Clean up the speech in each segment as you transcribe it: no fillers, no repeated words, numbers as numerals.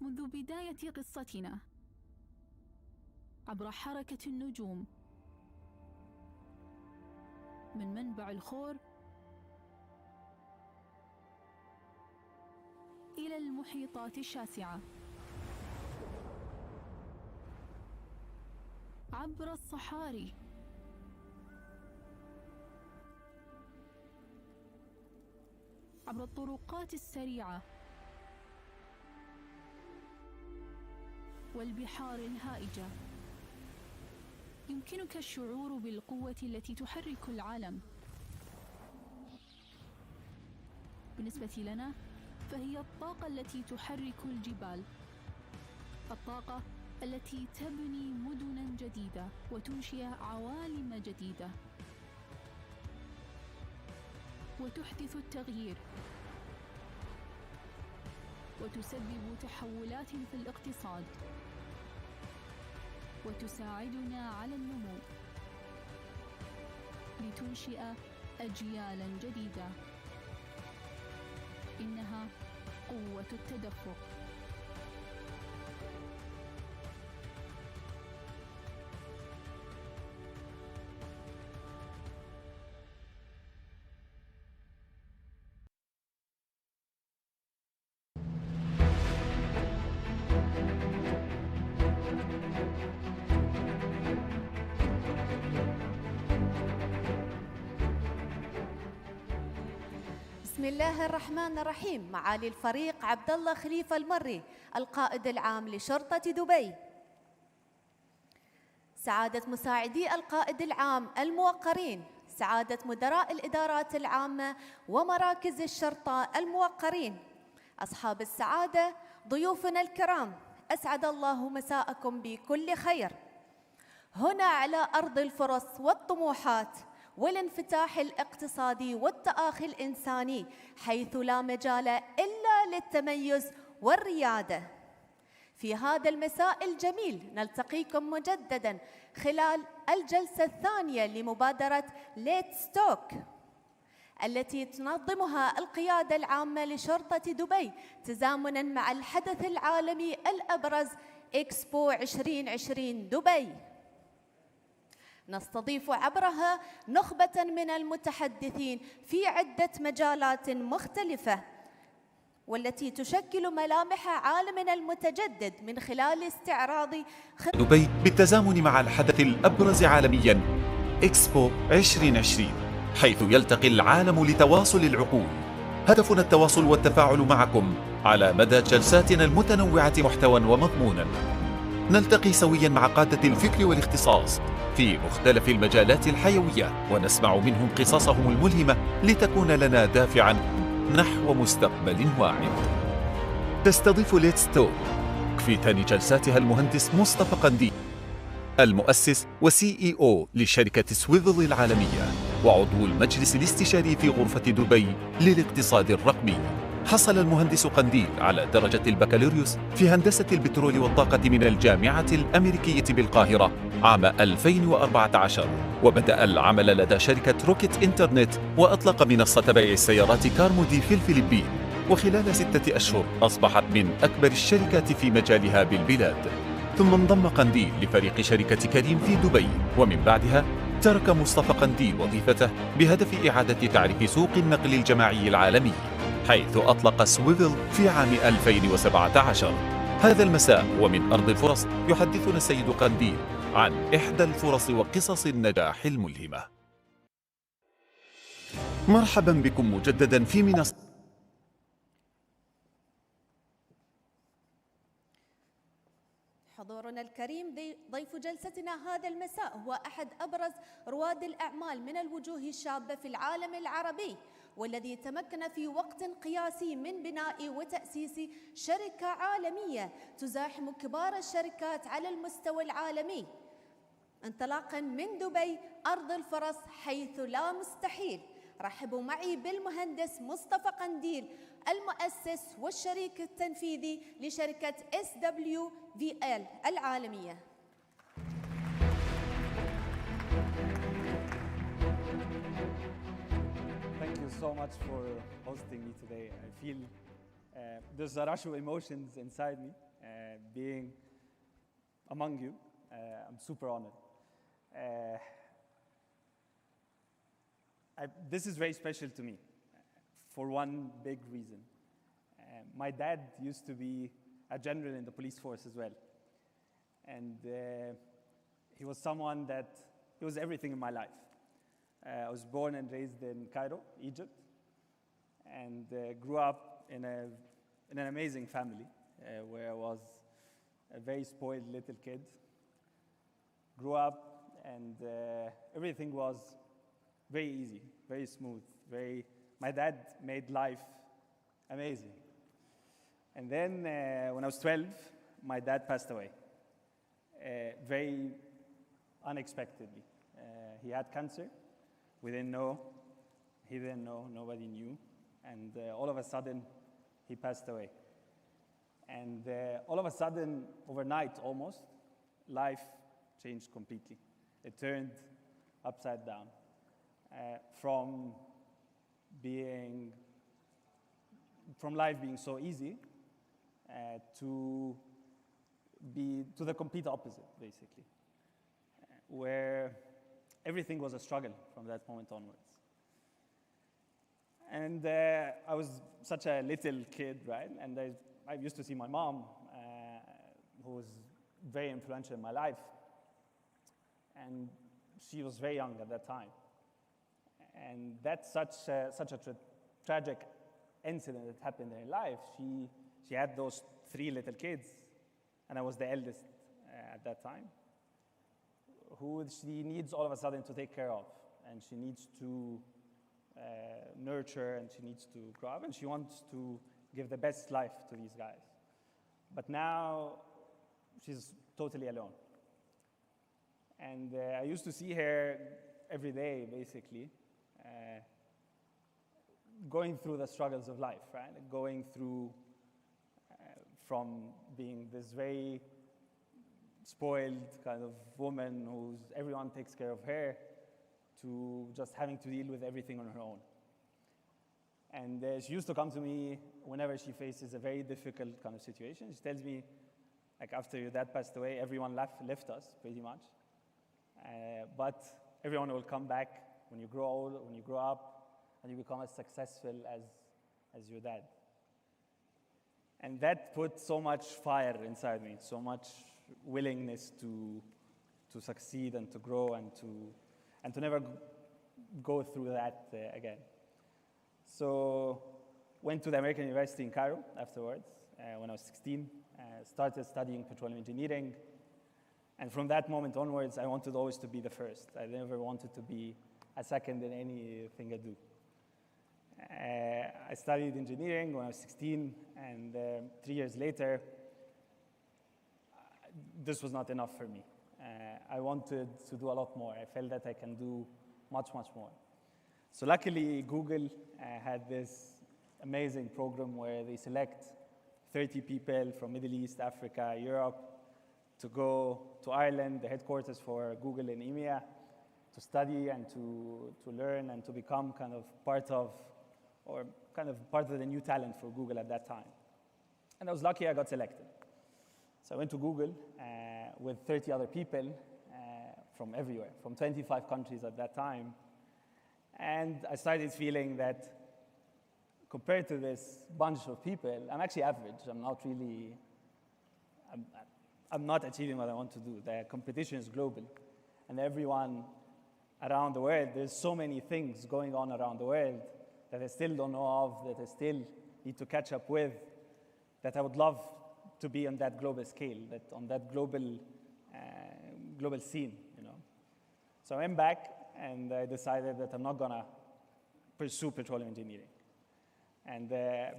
منذ بداية قصتنا عبر حركة النجوم من منبع الخور إلى المحيطات الشاسعة، عبر الصحاري عبر الطرقات السريعة والبحار الهائجة. يمكنك الشعور بالقوة التي تحرك العالم. بالنسبة لنا فهي الطاقة التي تحرك الجبال، الطاقة التي تبني مدنا جديدة وتنشئ عوالم جديدة وتحدث التغيير وتسبب تحولات في الاقتصاد وتساعدنا على النمو لتنشئ أجيالا جديدة. إنها قوة التدفق. بسم الله الرحمن الرحيم. معالي الفريق عبد الله خليفة المري، القائد العام لشرطة دبي، سعادة مساعدي القائد العام الموقرين، سعادة مدراء الإدارات العامة ومراكز الشرطة الموقرين، أصحاب السعادة، ضيوفنا الكرام، أسعد الله مساءكم بكل خير. هنا على أرض الفرص والطموحات والانفتاح الاقتصادي والتآخي الإنساني، حيث لا مجال إلا للتميز والريادة. في هذا المساء الجميل نلتقيكم مجدداً خلال الجلسة الثانية لمبادرة ليتس التي تنظمها القيادة العامة لشرطة دبي تزامناً مع الحدث العالمي الأبرز إكسبو 2020 دبي. نستضيف عبرها نخبة من المتحدثين في عدة مجالات مختلفة، والتي تشكل ملامح عالمنا المتجدد من خلال استعراض دبي بالتزامن مع الحدث الأبرز عالمياً إكسبو 2020، حيث يلتقي العالم لتواصل العقول. هدفنا التواصل والتفاعل معكم على مدى جلساتنا المتنوعة محتوى ومضمونا. نلتقي سويا مع قادة الفكر والاختصاص في مختلف المجالات الحيوية، ونسمع منهم قصصهم الملهمة لتكون لنا دافعا نحو مستقبل واعد. تستضيف ليتس في ثاني جلساتها المهندس مصطفى قنديل، المؤسس وCEO لشركة سويفل العالمية وعضو المجلس الاستشاري في غرفة دبي للاقتصاد الرقمي. حصل المهندس قنديل على درجة البكالوريوس في هندسة البترول والطاقة من الجامعة الأمريكية بالقاهرة عام 2014، وبدأ العمل لدى شركة روكيت إنترنت، وأطلق منصة بيع السيارات كارمودي في الفلبين، وخلال 6 أشهر أصبحت من أكبر الشركات في مجالها بالبلاد. ثم انضم قنديل لفريق شركة كريم في دبي، ومن بعدها ترك مصطفى قنديل وظيفته بهدف إعادة تعريف سوق النقل الجماعي العالمي، حيث أطلق سويفل في عام 2017. هذا المساء ومن أرض الفرص يحدثنا السيد قنديل عن إحدى الفرص وقصص النجاح الملهمة. مرحبا بكم مجددا في منصة. حضورنا الكريم، ضيف جلستنا هذا المساء هو أحد أبرز رواد الأعمال من الوجوه الشابة في العالم العربي، والذي تمكن في وقت قياسي من بناء وتأسيس شركة عالمية تزاحم كبار الشركات على المستوى العالمي، انطلاقا من دبي أرض الفرص حيث لا مستحيل. رحبوا معي بالمهندس مصطفى قنديل، المؤسس والشريك التنفيذي لشركة SWVL العالمية. Thank you so much for hosting me today. I feel there's a rush of emotions inside me. being among you. I'm super honored. This is very special to me for one big reason. My dad used to be a general in the police force as well. And he was someone that, he was everything in my life. I was born and raised in Cairo, Egypt, and grew up in an amazing family where I was a very spoiled little kid. Grew up and everything was very easy, very smooth, my dad made life amazing. And then when I was 12, my dad passed away, very unexpectedly. He had cancer. We didn't know. He didn't know. Nobody knew. And all of a sudden, he passed away. And all of a sudden, overnight almost, life changed completely. It turned upside down. From life being so easy to the complete opposite, basically, where everything was a struggle from that moment onwards. And I was such a little kid, right? And I used to see my mom, who was very influential in my life, and she was very young at that time. And that's such a tragic incident that happened in her life. She had those 3 little kids, and I was the eldest at that time, who she needs all of a sudden to take care of, and she needs to nurture, and she needs to grow up, and she wants to give the best life to these guys. But now she's totally alone. And I used to see her every day, basically, going through the struggles of life, right? Going through from being this very spoiled kind of woman everyone takes care of her, to just having to deal with everything on her own. And she used to come to me whenever she faces a very difficult kind of situation. She tells me, like, after your dad passed away, everyone left us, pretty much. But everyone will come back when you grow old, when you grow up, and you become as successful as your dad. And that put so much fire inside me, so much willingness to succeed and to grow and to never go through that again. So went to the American University in Cairo afterwards when I was 16, started studying petroleum engineering. And from that moment onwards, I wanted always to be the first. I never wanted to be a second in anything I do. I studied engineering when I was 16, and 3 years later, this was not enough for me. I wanted to do a lot more. I felt that I can do much, much more. So luckily, Google had this amazing program where they select 30 people from Middle East, Africa, Europe, to go to Ireland, the headquarters for Google in EMEA, to study and to learn and to become kind of part of the new talent for Google at that time. And I was lucky I got selected. So I went to Google with 30 other people from everywhere, from 25 countries at that time. And I started feeling that compared to this bunch of people, I'm actually average. I'm not achieving what I want to do. The competition is global. And everyone around the world, there's so many things going on around the world that I still don't know of, that I still need to catch up with, that I would love to be on that global scale, that on that global scene, you know. So I went back and I decided that I'm not gonna pursue petroleum engineering. And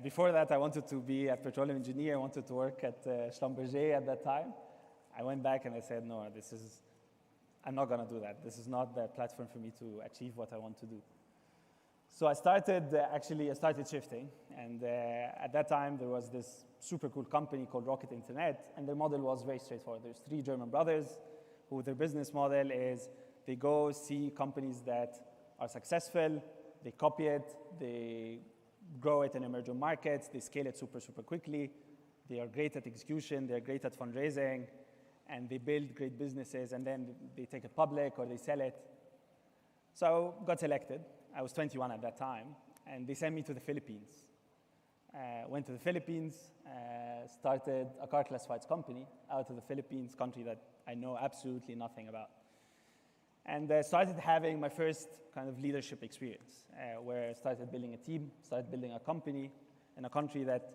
before that, I wanted to be a petroleum engineer. I wanted to work at Schlumberger at that time. I went back and I said, no, I'm not gonna do that. This is not the platform for me to achieve what I want to do. So I started shifting. And at that time, there was this super cool company called Rocket Internet, and their model was very straightforward. There's 3 German brothers who their business model is they go see companies that are successful, they copy it, they grow it in emerging markets, they scale it super, super quickly, They are great at execution, they're great at fundraising, and they build great businesses, and then they take it public or they sell it. So I got selected. I was 21 at that time, and they sent me to the Philippines. Went to the Philippines, started a car classifieds company out of the Philippines, country that I know absolutely nothing about. And started having my first kind of leadership experience, where I started building a team, started building a company in a country that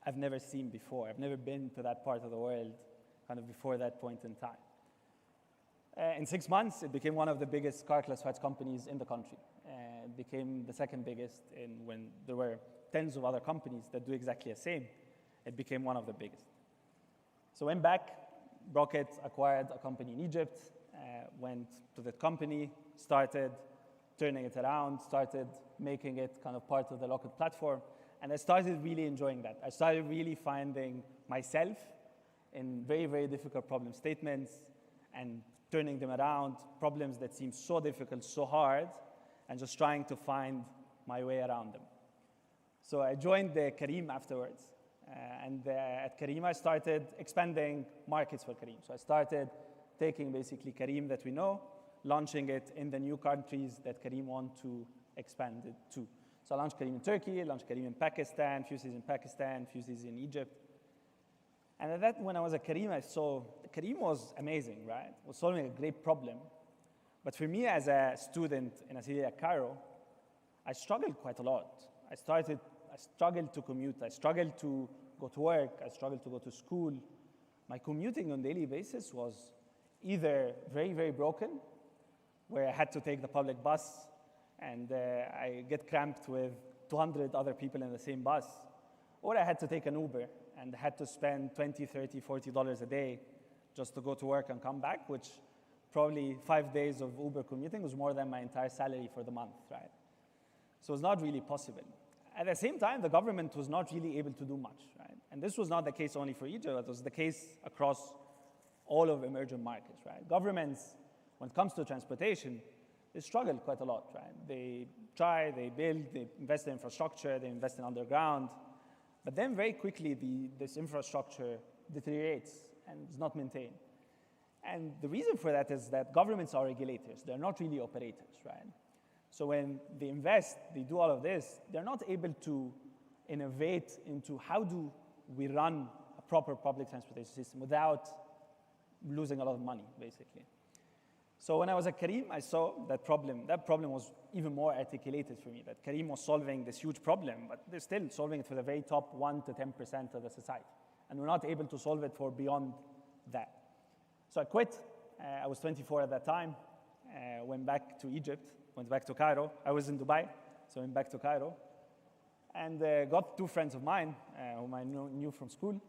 I've never seen before. I've never been to that part of the world kind of before that point in time. In 6 months, it became one of the biggest car classifieds companies in the country. It became the second biggest when there were tens of other companies that do exactly the same. It became one of the biggest. So went back, Rocket acquired a company in Egypt, went to that company, started turning it around, started making it kind of part of the Rocket platform, and I started really enjoying that. I started really finding myself in very, very difficult problem statements and turning them around, problems that seem so difficult, so hard, and just trying to find my way around them. So I joined Careem afterwards, and at Careem I started expanding markets for Careem. So I started taking basically Careem that we know, launching it in the new countries that Careem want to expand it to. So I launched Careem in Turkey, I launched Careem in Pakistan, few cities in Pakistan, few cities in Egypt. And at that, when I was at Careem, I saw Careem was amazing, right? It was solving a great problem. But for me as a student in a city like Cairo, I struggled quite a lot. I struggled to commute. I struggled to go to work. I struggled to go to school. My commuting on a daily basis was either very, very broken, where I had to take the public bus, and I get cramped with 200 other people in the same bus, or I had to take an Uber and had to spend $20, $30, $40 a day just to go to work and come back, which probably 5 days of Uber commuting was more than my entire salary for the month, right? So it was not really possible. At the same time, the government was not really able to do much, right? And this was not the case only for Egypt, it was the case across all of emerging markets, right? Governments, when it comes to transportation, they struggle quite a lot, right? They try, they build, they invest in infrastructure, they invest in underground, but then very quickly this infrastructure deteriorates and is not maintained. And the reason for that is that governments are regulators. They're not really operators, right? So when they invest, they do all of this, they're not able to innovate into how do we run a proper public transportation system without losing a lot of money, basically. So when I was at Careem, I saw that problem. That problem was even more articulated for me, that Careem was solving this huge problem, but they're still solving it for the very top 1 to 10% of the society. And we're not able to solve it for beyond that. So I quit. I was 24 at that time, went back to Egypt, went back to Cairo. I was in Dubai, so I went back to Cairo. And got 2 friends of mine whom I knew from school.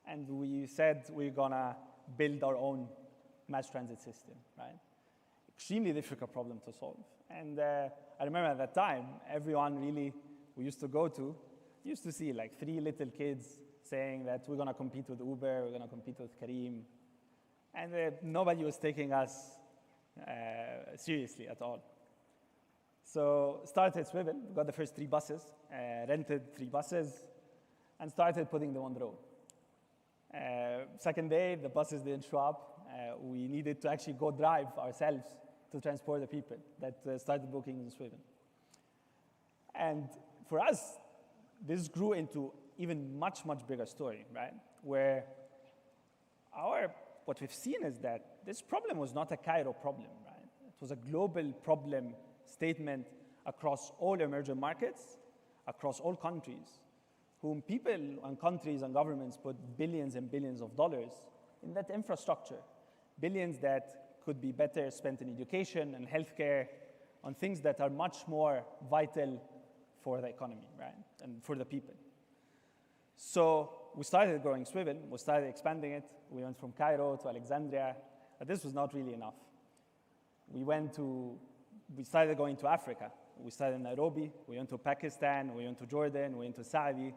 And we said we're gonna build our own mass transit system, right? Extremely difficult problem to solve. And I remember at that time, everyone really we used to go to, used to see like 3 little kids saying that we're gonna compete with Uber, we're gonna compete with Careem. And nobody was taking us seriously at all. So started Swivel, got the first 3 buses, rented 3 buses, and started putting them on the road. Second day, the buses didn't show up. We needed to actually go drive ourselves to transport the people that started booking in Swivel. And for us, this grew into even much, much bigger story, right? Where what we've seen is that this problem was not a Cairo problem, right? It was a global problem statement across all emerging markets, across all countries, whom people and countries and governments put billions and billions of dollars in that infrastructure, billions that could be better spent in education and healthcare, on things that are much more vital for the economy, right, and for the people. So we started growing Swivel, we started expanding it. We went from Cairo to Alexandria, but this was not really enough. We started going to Africa. We started in Nairobi, we went to Pakistan, we went to Jordan, we went to Saudi.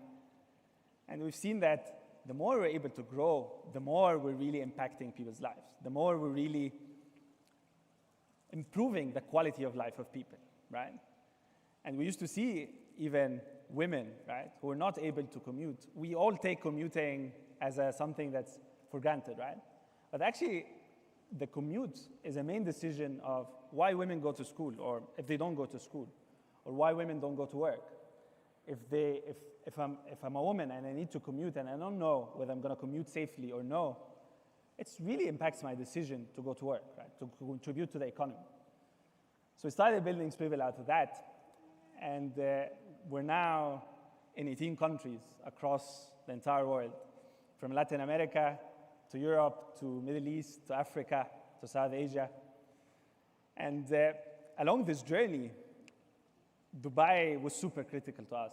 And we've seen that the more we're able to grow, the more we're really impacting people's lives, the more we're really improving the quality of life of people, right? And we used to see even women, right, who were not able to commute. We all take commuting as something that's for granted, right? But actually, the commute is a main decision of why women go to school, or if they don't go to school, or why women don't go to work. If I'm a woman and I need to commute and I don't know whether I'm going to commute safely or no, it really impacts my decision to go to work, right, to contribute to the economy. So we started building Swivel out of that, and we're now in 18 countries across the entire world, from Latin America to Europe, to Middle East, to Africa, to South Asia. And along this journey, Dubai was super critical to us.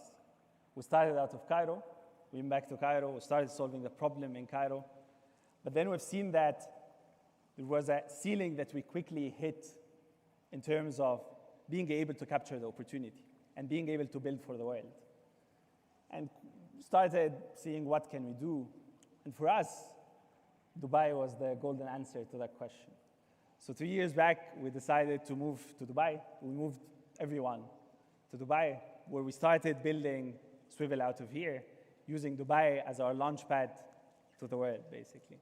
We started out of Cairo, we went back to Cairo, we started solving the problem in Cairo. But then we've seen that there was a ceiling that we quickly hit in terms of being able to capture the opportunity and being able to build for the world. And started seeing what can we do. And for us, Dubai was the golden answer to that question. So 2 years back, we decided to move to Dubai. We moved everyone to Dubai, where we started building Swivel out of here, using Dubai as our launch pad to the world, basically.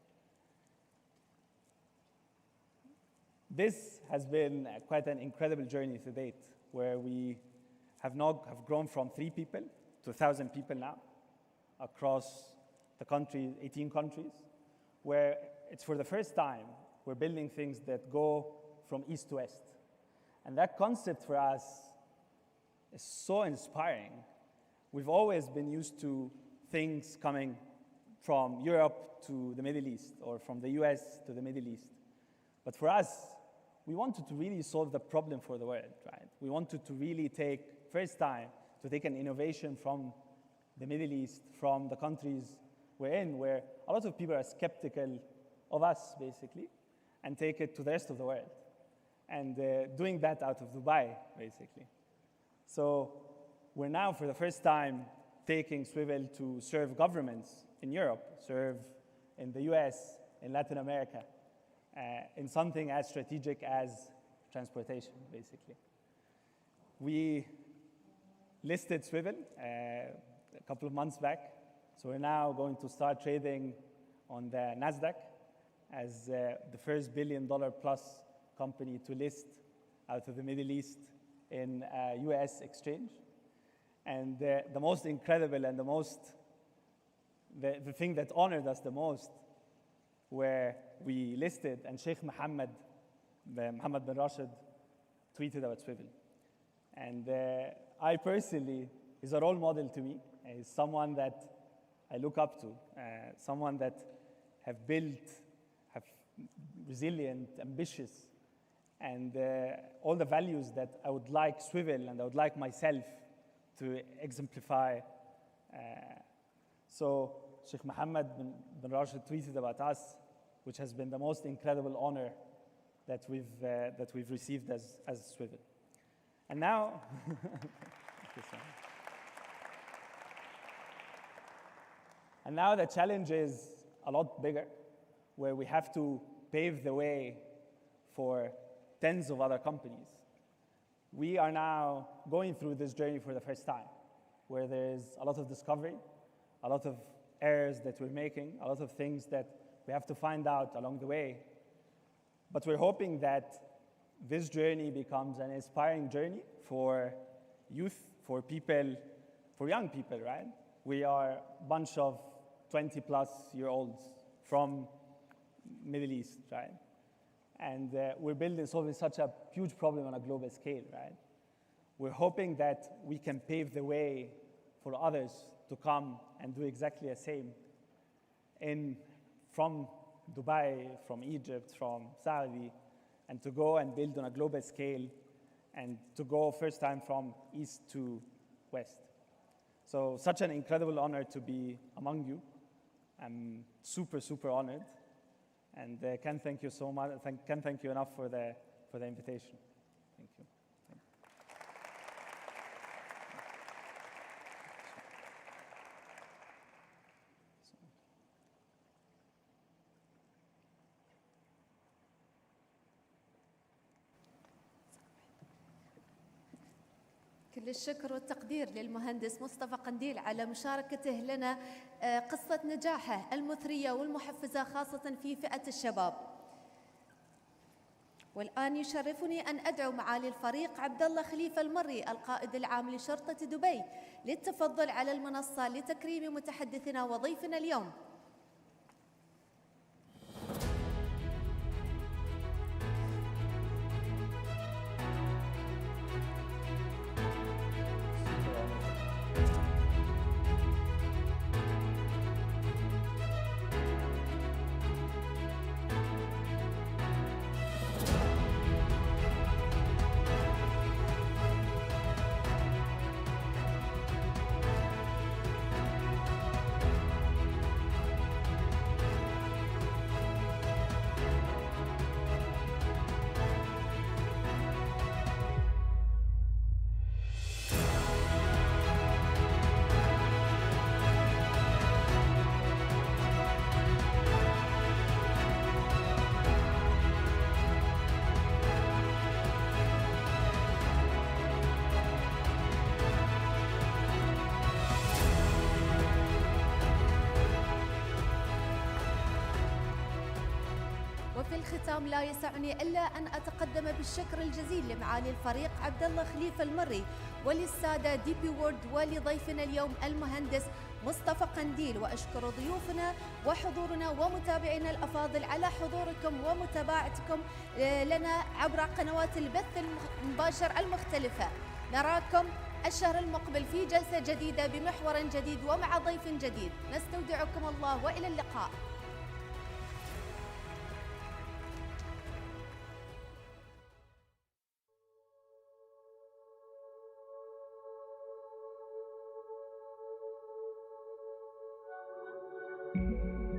This has been quite an incredible journey to date, where we have grown from 3 people to 1,000 people now across the country, 18 countries, where it's for the first time we're building things that go from east to west. And that concept for us is so inspiring. We've always been used to things coming from Europe to the Middle East, or from the US to the Middle East. But for us, we wanted to really solve the problem for the world, right? We wanted to really first time, to take an innovation from the Middle East, from the countries we're in, where a lot of people are skeptical of us, basically, and take it to the rest of the world. And doing that out of Dubai, basically. So we're now, for the first time, taking Swivel to serve governments in Europe, serve in the US, in Latin America, in something as strategic as transportation, basically. We listed Swivel a couple of months back, so we're now going to start trading on the NASDAQ as the first billion-dollar-plus company to list out of the Middle East in a US exchange. And the most incredible and the thing that honored us the most, where we listed, and Sheikh Mohammed bin Rashid tweeted about Swivel. And I personally, he's a role model to me. He's someone that I look up to, someone that have resilient, ambitious, and all the values that I would like Swivel and I would like myself to exemplify. So Sheikh Mohammed bin Rashid tweeted about us, which has been the most incredible honor that we've received as Swivel. And now, and now the challenge is a lot bigger, where we have to pave the way for tens of other companies. We are now going through this journey for the first time, where there's a lot of discovery, a lot of errors that we're making, a lot of things that we have to find out along the way. But we're hoping that this journey becomes an inspiring journey for youth, for people, for young people, right? We are a bunch of 20-plus-year-olds from Middle East, right? And we're solving such a huge problem on a global scale, right? We're hoping that we can pave the way for others to come and do exactly the same from Dubai, from Egypt, from Saudi, and to go and build on a global scale and to go first time from east to west. So such an incredible honor to be among you. I'm super, super honored. And can't thank you so much. Can't thank you enough for the invitation. Thank you. كل الشكر والتقدير للمهندس مصطفى قنديل على مشاركته لنا قصة نجاحه المثرية والمحفزة خاصة في فئة الشباب. والآن يشرفني أن أدعو معالي الفريق عبد الله خليفة المري القائد العام لشرطة دبي للتفضل على المنصة لتكريم متحدثنا وضيفنا اليوم. وفي الختام لا يسعني إلا أن أتقدم بالشكر الجزيل لمعالي الفريق عبد الله خليفة المري وللسادة دي بي وورد ولضيفنا اليوم المهندس مصطفى قنديل، وأشكر ضيوفنا وحضورنا ومتابعينا الأفاضل على حضوركم ومتابعتكم لنا عبر قنوات البث المباشر المختلفة. نراكم الشهر المقبل في جلسة جديدة بمحور جديد ومع ضيف جديد. نستودعكم الله وإلى اللقاء. thank you